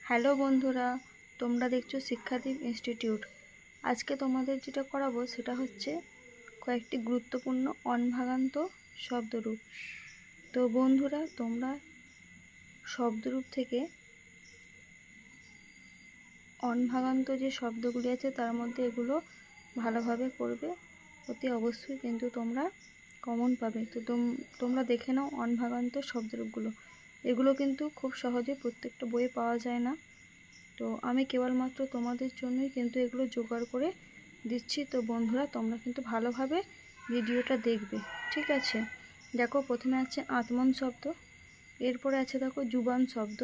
Hello বন্ধুরা, তোমরা দেখছো শিক্ষাদীপ ইনস্টিটিউট। আজকে তোমাদের যেটা করাবো সেটা হচ্ছে কয়েকটি গুরুত্বপূর্ণ অনভাগান্ত শব্দরূপ। তো বন্ধুরা, তোমরা শব্দরূপ থেকে অনভাগান্ত যে শব্দগুলি আছে তার মধ্যে এগুলো ভালোভাবে করবে, অতি অবশ্যই কিন্তু তোমরা কমন পাবে। তো তোমরা দেখে নাও অনভাগান্ত শব্দরূপগুলো। এগুলো কিন্তু খুব সহজে প্রত্যেকটা বইয়ে পাওয়া যায় না। তো আমি কেবলমাত্র তোমাদের জন্যই কিন্তু এগুলো জোগাড় করে দিচ্ছি। তো বন্ধুরা, তোমরা কিন্তু ভালোভাবে ভিডিওটা দেখবে, ঠিক আছে? দেখো, প্রথমে আছে আত্মন শব্দ, এরপরে আছে দেখো জুবান শব্দ,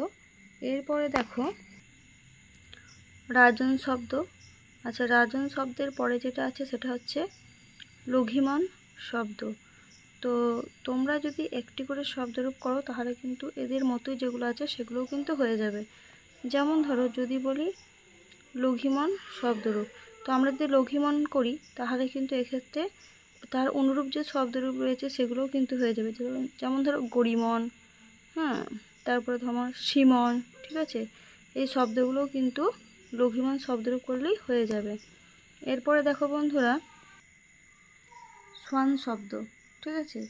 এরপরে দেখো রাজন শব্দ। আচ্ছা, রাজন শব্দের পরে যেটা আছে সেটা হচ্ছে লঘিমন শব্দ। তো তোমরা যদি একটি করে শব্দরূপ করো তাহলে কিন্তু এদের মতোই যেগুলো আছে সেগুলোও কিন্তু হয়ে যাবে। যেমন ধরো, যদি বলি লঘিমন শব্দরূপ, তো আমরা যদি লঘিমন করি তাহলে কিন্তু এক্ষেত্রে তার অনুরূপ যে শব্দরূপ রয়েছে সেগুলোও কিন্তু হয়ে যাবে। যেমন ধরো গরিমন, তারপরে ধরো সিমন, ঠিক আছে? এই শব্দগুলোও কিন্তু লঘিমন শব্দরূপ করলেই হয়ে যাবে। এরপরে দেখো বন্ধুরা সোয়ান শব্দ, ঠিক আছে?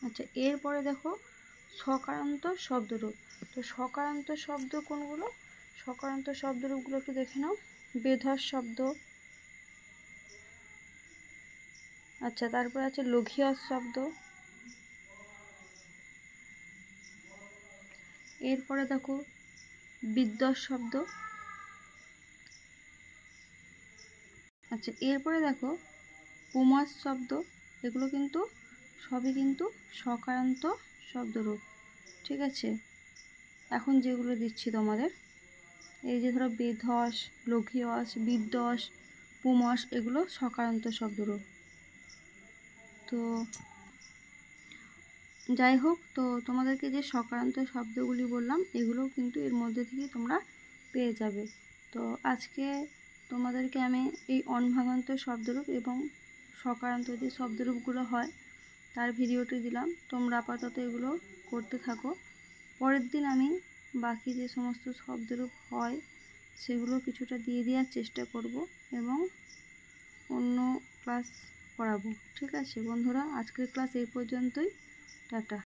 আচ্ছা, এরপরে দেখো সকারান্ত শব্দরূপ। তো সকারান্ত শব্দ কোনগুলো? সকারান্ত শব্দরূপগুলো একটু দেখে নাও। বেধস শব্দ, আচ্ছা, তারপরে আছে লঘিয়স শব্দ, এরপরে দেখো বিদ্যস শব্দ, আচ্ছা, এরপরে দেখো পুমাস শব্দ। এগুলো কিন্তু সবই কিন্তু সকারান্ত শব্দরূপ, ঠিক আছে? এখন যেগুলো দিচ্ছি তোমাদের, এই যে ধরো বেধস, লঘিয়স, বিদ্যস, পুমস, এগুলো সকারান্ত শব্দরূপ। তো যাই হোক, তো তোমাদেরকে যে সকারান্ত শব্দগুলি বললাম এগুলোও কিন্তু এর মধ্যে থেকেই তোমরা পেয়ে যাবে। তো আজকে তোমাদেরকে আমি এই অনভাগান্ত শব্দরূপ এবং সকারান্ত যে শব্দরূপগুলো হয় তার ভিডিওটি দিলাম। তোমরা আপাতত এগুলো করতে থাকো। পরের দিন আমি বাকি যে সমস্ত শব্দরূপ হয় সেগুলো কিছুটা দিয়ে দেওয়ার চেষ্টা করব এবং অন্য ক্লাস করাবো, ঠিক আছে বন্ধুরা? আজকের ক্লাস এই পর্যন্তই। টাটা।